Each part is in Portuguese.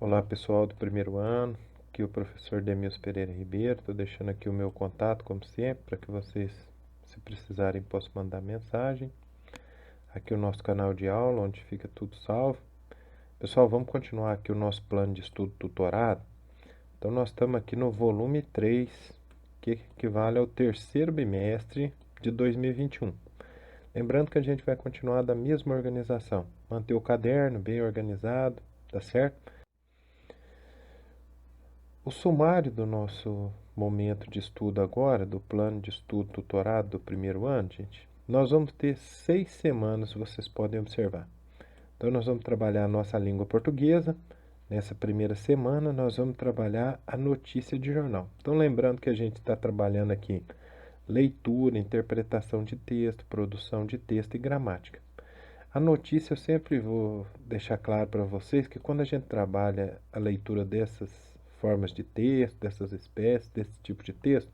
Olá pessoal do primeiro ano, aqui é o professor Demilson Pereira Ribeiro, estou deixando aqui o meu contato como sempre, para que vocês, se precisarem, possam mandar mensagem. Aqui é o nosso canal de aula, onde fica tudo salvo. Pessoal, vamos continuar aqui o nosso plano de estudo tutorado. Então nós estamos aqui no volume 3, que equivale ao terceiro bimestre de 2021. Lembrando que a gente vai continuar da mesma organização, manter o caderno bem organizado, tá certo? O sumário do nosso momento de estudo agora, do plano de estudo tutorado do primeiro ano, gente, nós vamos ter 6 semanas, vocês podem observar. Então, nós vamos trabalhar a nossa língua portuguesa. Nessa primeira semana, nós vamos trabalhar a notícia de jornal. Então, lembrando que a gente está trabalhando aqui leitura, interpretação de texto, produção de texto e gramática. A notícia eu sempre vou deixar claro para vocês que quando a gente trabalha a leitura dessas formas de texto, dessas espécies, desse tipo de texto,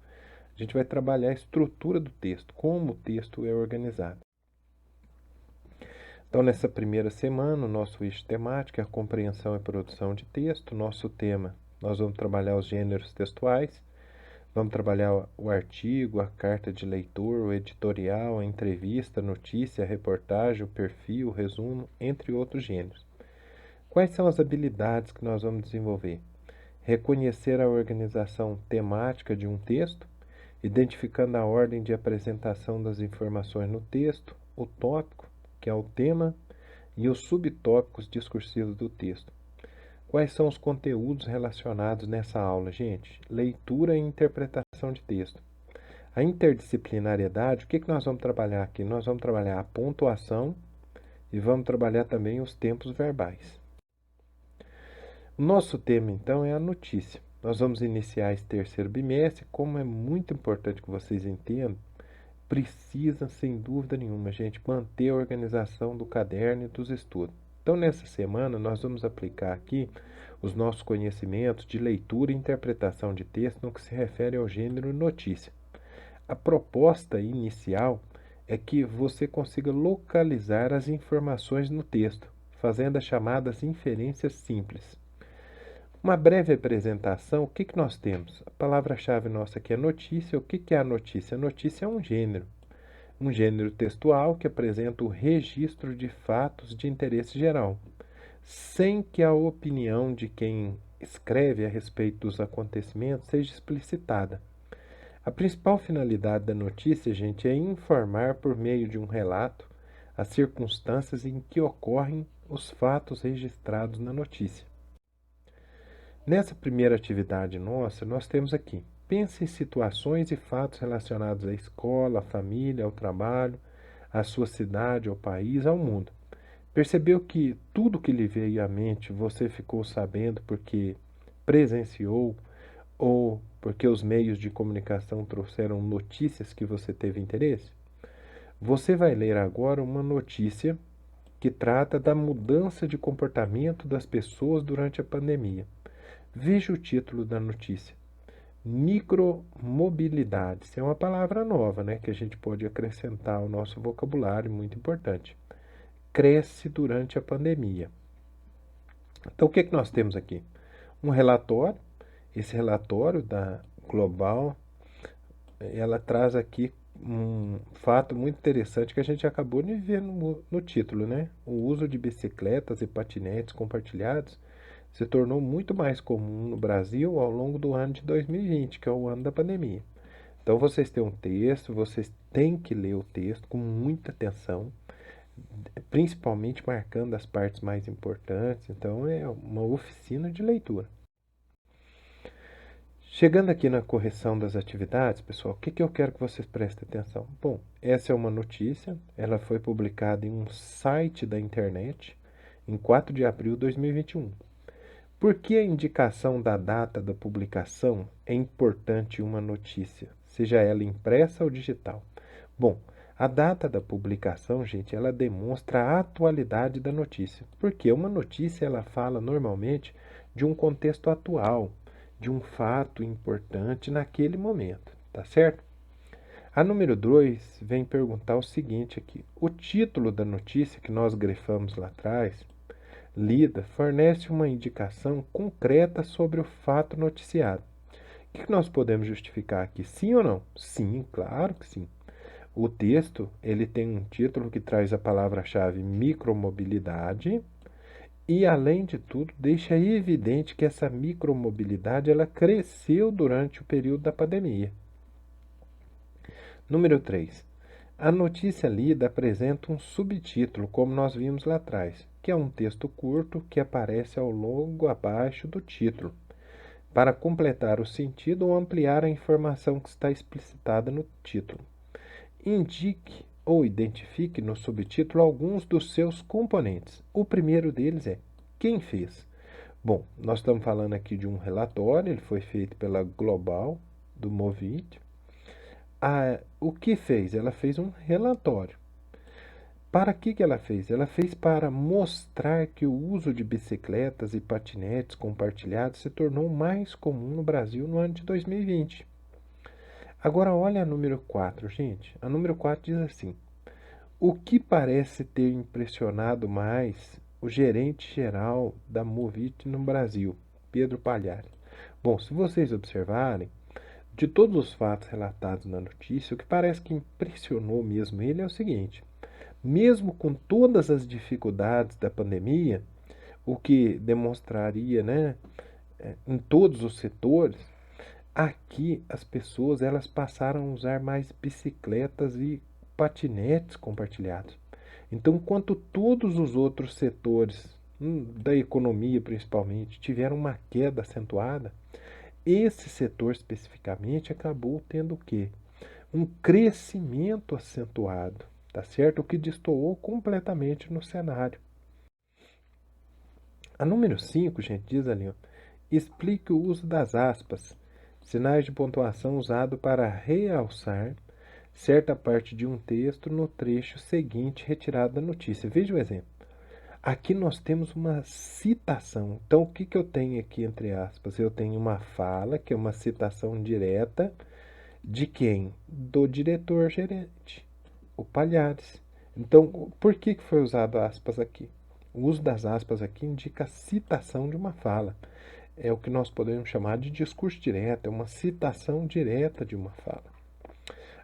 a gente vai trabalhar a estrutura do texto, como o texto é organizado. Então, nessa primeira semana, o nosso eixo temático é a compreensão e produção de texto. Nosso tema, nós vamos trabalhar os gêneros textuais, vamos trabalhar o artigo, a carta de leitor, o editorial, a entrevista, a notícia, a reportagem, o perfil, o resumo, entre outros gêneros. Quais são as habilidades que nós vamos desenvolver? Reconhecer a organização temática de um texto, identificando a ordem de apresentação das informações no texto, o tópico, que é o tema, e os subtópicos discursivos do texto. Quais são os conteúdos relacionados nessa aula, gente? Leitura e interpretação de texto. A interdisciplinariedade, o que nós vamos trabalhar aqui? Nós vamos trabalhar a pontuação e vamos trabalhar também os tempos verbais. O nosso tema, então, é a notícia. Nós vamos iniciar esse terceiro bimestre. Como é muito importante que vocês entendam, precisa, sem dúvida nenhuma, gente, manter a organização do caderno e dos estudos. Então, nessa semana, nós vamos aplicar aqui os nossos conhecimentos de leitura e interpretação de texto no que se refere ao gênero notícia. A proposta inicial é que você consiga localizar as informações no texto, fazendo as chamadas inferências simples. Uma breve apresentação, o que nós temos? A palavra-chave nossa aqui é notícia. O que é a notícia? A notícia é um gênero textual que apresenta o registro de fatos de interesse geral, sem que a opinião de quem escreve a respeito dos acontecimentos seja explicitada. A principal finalidade da notícia, gente, é informar por meio de um relato as circunstâncias em que ocorrem os fatos registrados na notícia. Nessa primeira atividade nossa, nós temos aqui: pense em situações e fatos relacionados à escola, à família, ao trabalho, à sua cidade, ao país, ao mundo. Percebeu que tudo que lhe veio à mente você ficou sabendo porque presenciou ou porque os meios de comunicação trouxeram notícias que você teve interesse? Você vai ler agora uma notícia que trata da mudança de comportamento das pessoas durante a pandemia. Veja o título da notícia: micromobilidade. Isso é uma palavra nova, né, que a gente pode acrescentar ao nosso vocabulário, muito importante. Cresce durante a pandemia. Então, o que nós temos aqui? Um relatório. Esse relatório da Global, ela traz aqui um fato muito interessante que a gente acabou de ver no título, né? O uso de bicicletas e patinetes compartilhados se tornou muito mais comum no Brasil ao longo do ano de 2020, que é o ano da pandemia. Então vocês têm um texto, vocês têm que ler o texto com muita atenção, principalmente marcando as partes mais importantes. Então é uma oficina de leitura. Chegando aqui na correção das atividades, pessoal, o que eu quero que vocês prestem atenção? Bom, essa é uma notícia, ela foi publicada em um site da internet em 4 de abril de 2021. Por que a indicação da data da publicação é importante em uma notícia, seja ela impressa ou digital? Bom, a data da publicação, gente, ela demonstra a atualidade da notícia, porque uma notícia ela fala normalmente de um contexto atual, de um fato importante naquele momento, tá certo? A número 2 vem perguntar o seguinte aqui: o título da notícia que nós grifamos lá atrás lida fornece uma indicação concreta sobre o fato noticiado. O que nós podemos justificar aqui? Sim ou não? Sim, claro que sim. O texto ele tem um título que traz a palavra-chave micromobilidade e, além de tudo, deixa evidente que essa micromobilidade ela cresceu durante o período da pandemia. Número 3. A notícia lida apresenta um subtítulo, como nós vimos lá atrás, que é um texto curto que aparece ao logo abaixo do título, para completar o sentido ou ampliar a informação que está explicitada no título. Indique ou identifique no subtítulo alguns dos seus componentes. O primeiro deles é quem fez. Bom, nós estamos falando aqui de um relatório, ele foi feito pela Global, do Movit. O que fez? Ela fez um relatório. Para que ela fez? Ela fez para mostrar que o uso de bicicletas e patinetes compartilhados se tornou mais comum no Brasil no ano de 2020. Agora olha a número 4, gente. A número 4 diz assim: o que parece ter impressionado mais o gerente-geral da Movit no Brasil, Pedro Palhares? Bom, se vocês observarem, de todos os fatos relatados na notícia, o que parece que impressionou mesmo ele é o seguinte: mesmo com todas as dificuldades da pandemia, o que demonstraria, né, em todos os setores, aqui as pessoas elas passaram a usar mais bicicletas e patinetes compartilhados. Então, enquanto todos os outros setores da economia principalmente tiveram uma queda acentuada, esse setor especificamente acabou tendo o quê? Um crescimento acentuado, tá certo? O que destoou completamente no cenário. A número 5, gente, diz ali, ó, explique o uso das aspas, sinais de pontuação usado para realçar certa parte de um texto no trecho seguinte retirado da notícia. Veja o exemplo. Aqui nós temos uma citação. Então, o que eu tenho aqui entre aspas? Eu tenho uma fala, que é uma citação direta de quem? Do diretor-gerente, o Palhares. Então, por que foi usado aspas aqui? O uso das aspas aqui indica a citação de uma fala. É o que nós podemos chamar de discurso direto, é uma citação direta de uma fala.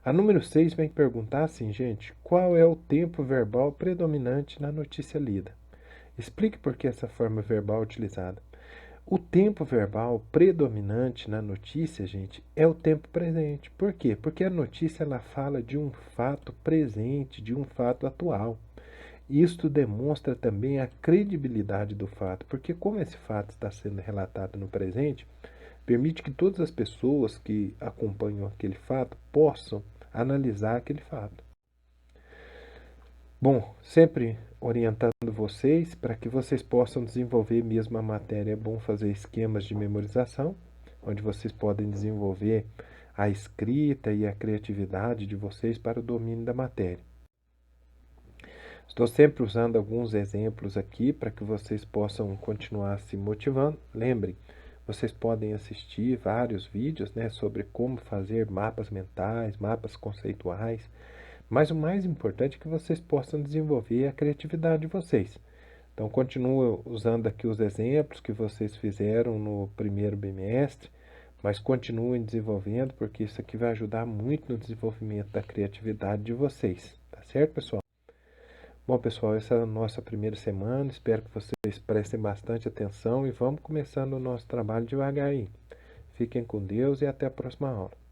A número 6 vem perguntar assim, gente, qual é o tempo verbal predominante na notícia lida? Explique por que essa forma verbal é utilizada. O tempo verbal predominante na notícia, gente, é o tempo presente. Por quê? Porque a notícia ela fala de um fato presente, de um fato atual. Isto demonstra também a credibilidade do fato, porque como esse fato está sendo relatado no presente, permite que todas as pessoas que acompanham aquele fato possam analisar aquele fato. Bom, sempre orientando vocês para que vocês possam desenvolver mesmo a matéria. É bom fazer esquemas de memorização, onde vocês podem desenvolver a escrita e a criatividade de vocês para o domínio da matéria. Estou sempre usando alguns exemplos aqui para que vocês possam continuar se motivando. Lembrem, vocês podem assistir vários vídeos, né, sobre como fazer mapas mentais, mapas conceituais, mas o mais importante é que vocês possam desenvolver a criatividade de vocês. Então, continuo usando aqui os exemplos que vocês fizeram no primeiro bimestre, mas continuem desenvolvendo, porque isso aqui vai ajudar muito no desenvolvimento da criatividade de vocês. Tá certo, pessoal? Bom, pessoal, essa é a nossa primeira semana. Espero que vocês prestem bastante atenção e vamos começando o nosso trabalho devagar aí. Fiquem com Deus e até a próxima aula.